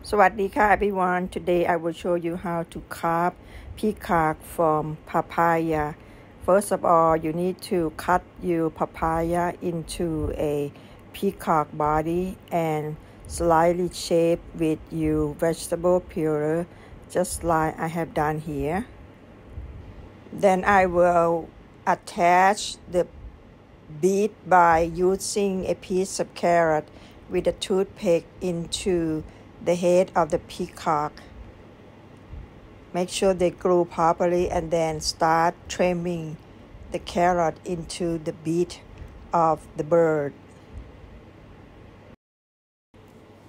Sawadika everyone. Today I will show you how to carve peacock from papaya. First of all, you need to cut your papaya into a peacock body and slightly shape with your vegetable puree, just like I have done here. Then I will attach the bead by using a piece of carrot with a toothpick into the head of the peacock. Make sure they glue properly and then start trimming the carrot into the beak of the bird.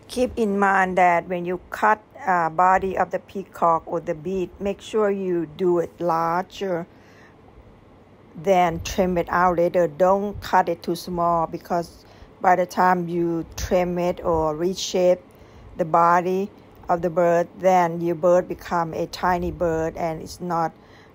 Keep in mind that when you cut body of the peacock or the beak, make sure you do it larger then trim it out later. Don't cut it too small because by the time you trim it or reshape the body of the bird, then your bird become a tiny bird and it's not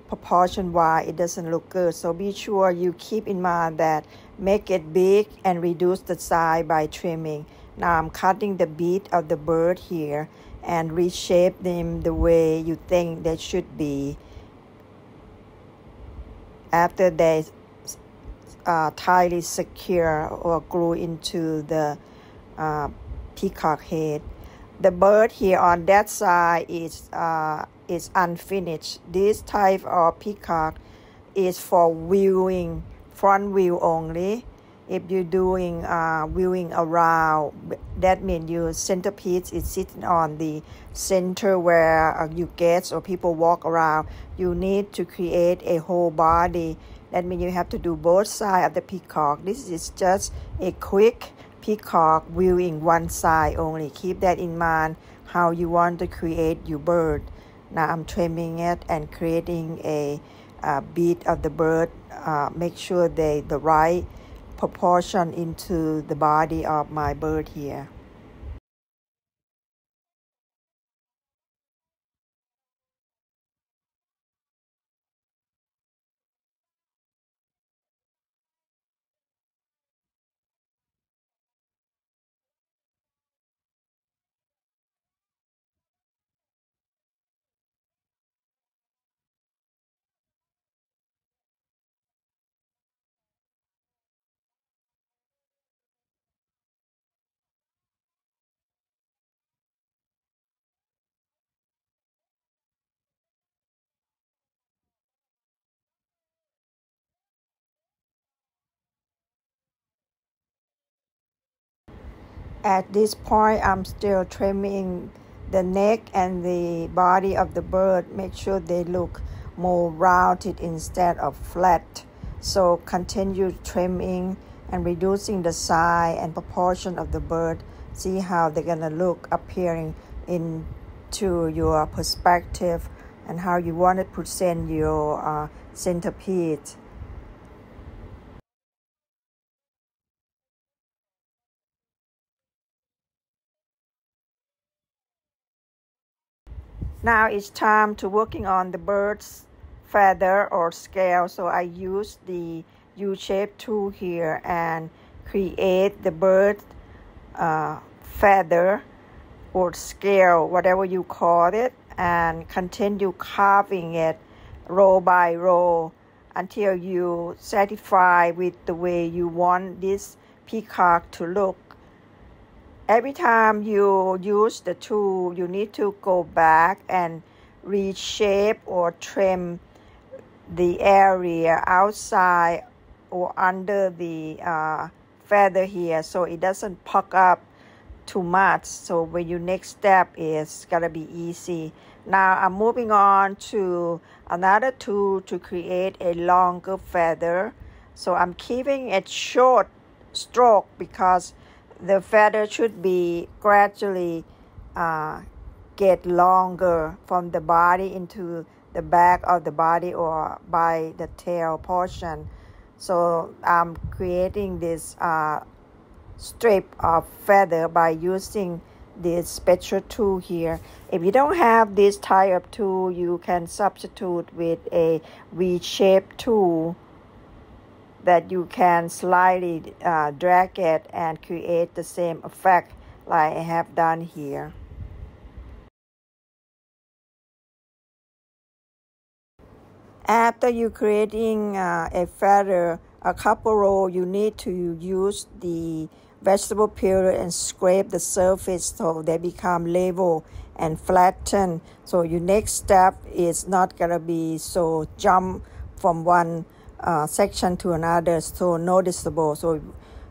proportion wise, it doesn't look good. So be sure you keep in mind that make it big and reduce the size by trimming. Now I'm cutting the beak of the bird here and reshape them the way you think they should be. After they tightly secure or glue into the peacock head. The bird here on that side is unfinished. This type of peacock is for viewing, front view only. If you're doing viewing around, that means your centerpiece is sitting on the center where you guests or people walk around. You need to create a whole body. That means you have to do both sides of the peacock. This is just a quick peacock viewing one side only. Keep that in mind how you want to create your bird. Now I'm trimming it and creating a beak of the bird. Make sure the right proportion into the body of my bird here. At this point, I'm still trimming the neck and the body of the bird. Make sure they look more rounded instead of flat. So continue trimming and reducing the size and proportion of the bird. See how they're gonna look appearing into your perspective and how you want to present your centerpiece. Now it's time to working on the bird's feather or scale. So I use the U-shaped tool here and create the bird feather or scale, whatever you call it, and continue carving it row by row until you satisfy with the way you want this peacock to look. Every time you use the tool, you need to go back and reshape or trim the area outside or under the feather here so it doesn't puck up too much. So when your next step is gonna be easy. Now I'm moving on to another tool to create a longer feather. So I'm keeping it short stroke because the feather should be gradually get longer from the body into the back of the body or by the tail portion. So I'm creating this strip of feather by using this special tool here. If you don't have this type of tool, you can substitute with a V-shaped tool that you can slightly drag it and create the same effect like I have done here. After you creating a feather, a couple row, you need to use the vegetable peeler and scrape the surface so they become level and flatten. So your next step is not gonna be so jump from one section to another, so noticeable. So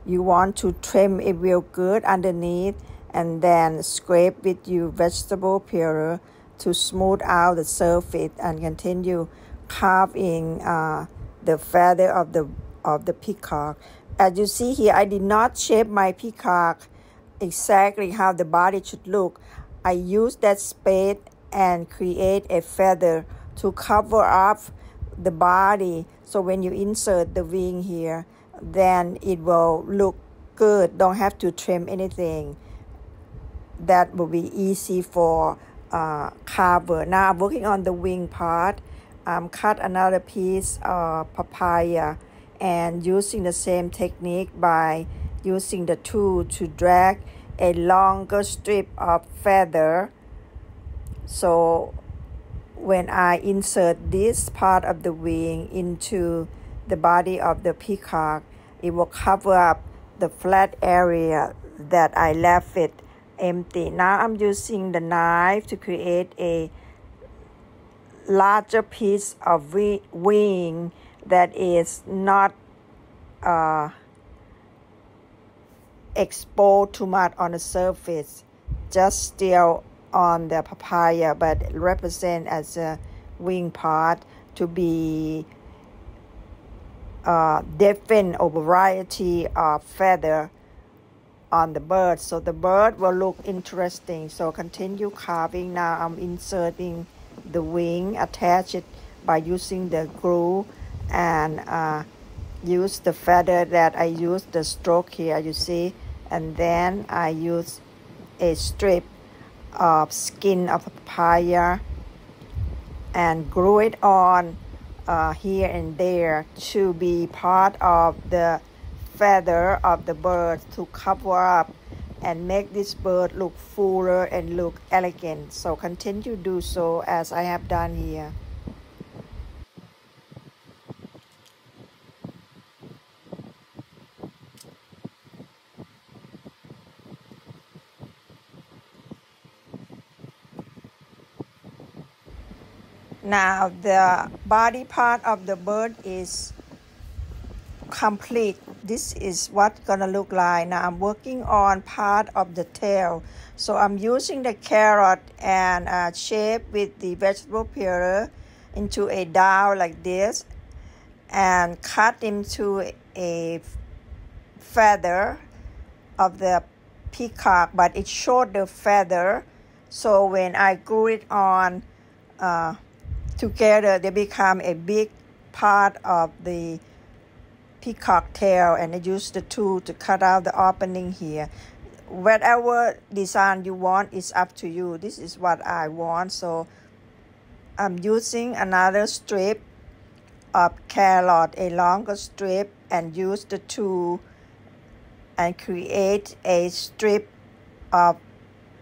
you want to trim it real good underneath and then scrape with your vegetable peeler to smooth out the surface and continue carving the feather of the peacock. As you see here, I did not shape my peacock exactly how the body should look. I used that spade and create a feather to cover up the body. So when you insert the wing here, then it will look good. Don't have to trim anything. That will be easy for carver. Now I'm working on the wing part. Cut another piece of papaya and using the same technique by using the tool to drag a longer strip of feather. So when I insert this part of the wing into the body of the peacock, it will cover up the flat area that I left it empty. Now I'm using the knife to create a larger piece of wing that is not exposed too much on the surface, just still on the papaya, but represent as a wing part to be different or variety of feather on the bird, so the bird will look interesting. So continue carving. Now I'm inserting the wing, attach it by using the glue and use the feather that I used the stroke here, you see, and then I use a strip of skin of papaya and glue it on here and there to be part of the feather of the bird to cover up and make this bird look fuller and look elegant. So continue to do so as I have done here. Now the body part of the bird is complete. This is what's gonna look like. Now I'm working on part of the tail. So I'm using the carrot and shape with the vegetable peeler into a dowel like this and cut into a feather of the peacock, but it showed the feather. So when I glue it on together, they become a big part of the peacock tail, and I use the tool to cut out the opening here. Whatever design you want is up to you. This is what I want, so I'm using another strip of carrot, a longer strip, and use the tool and create a strip of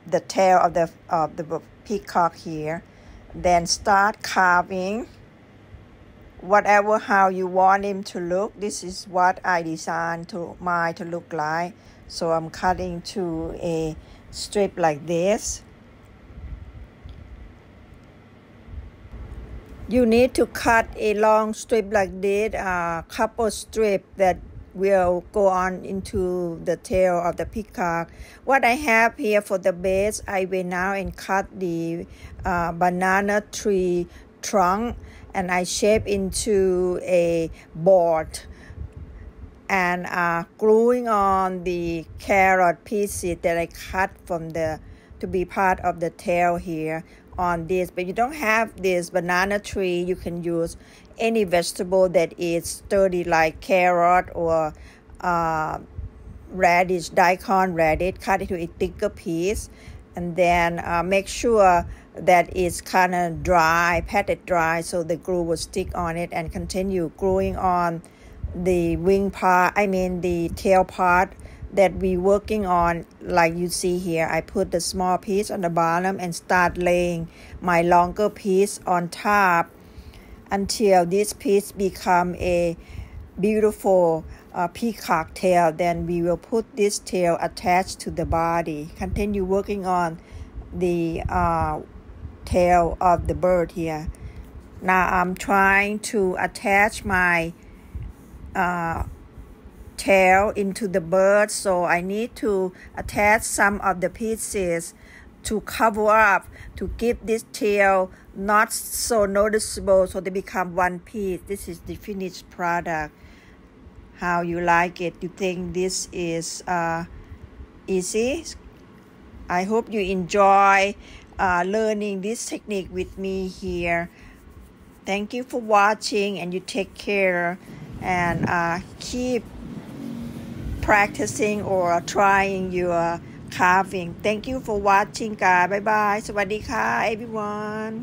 the tail of the peacock here. Then start carving whatever how you want him to look. This is what I designed mine to look like. So I'm cutting to a strip like this. You need to cut a long strip like this, a couple strips that will go on into the tail of the peacock. What I have here for the base, I will now and cut the banana tree trunk, and I shape into a board and gluing on the carrot pieces that I cut from to be part of the tail here on this. But you don't have this banana tree, you can use any vegetable that is sturdy like carrot or radish, daikon radish. Cut it into a thicker piece and then make sure that it's kind of dry, patted dry, so the glue will stick on it, and continue gluing on the wing part, the tail part that we're working on. Like you see here, I put the small piece on the bottom and start laying my longer piece on top, until this piece become a beautiful peacock tail. Then we will put this tail attached to the body. Continue working on the tail of the bird here. Now I'm trying to attach my tail into the bird, so I need to attach some of the pieces to cover up, to give this tail not so noticeable, so they become one piece. This is the finished product. How you like it? You think this is easy? I hope you enjoy learning this technique with me here. Thank you for watching, and you take care and keep practicing or trying your carving. Thank you for watching, guys. Bye bye. สวัสดีค่ะ everyone.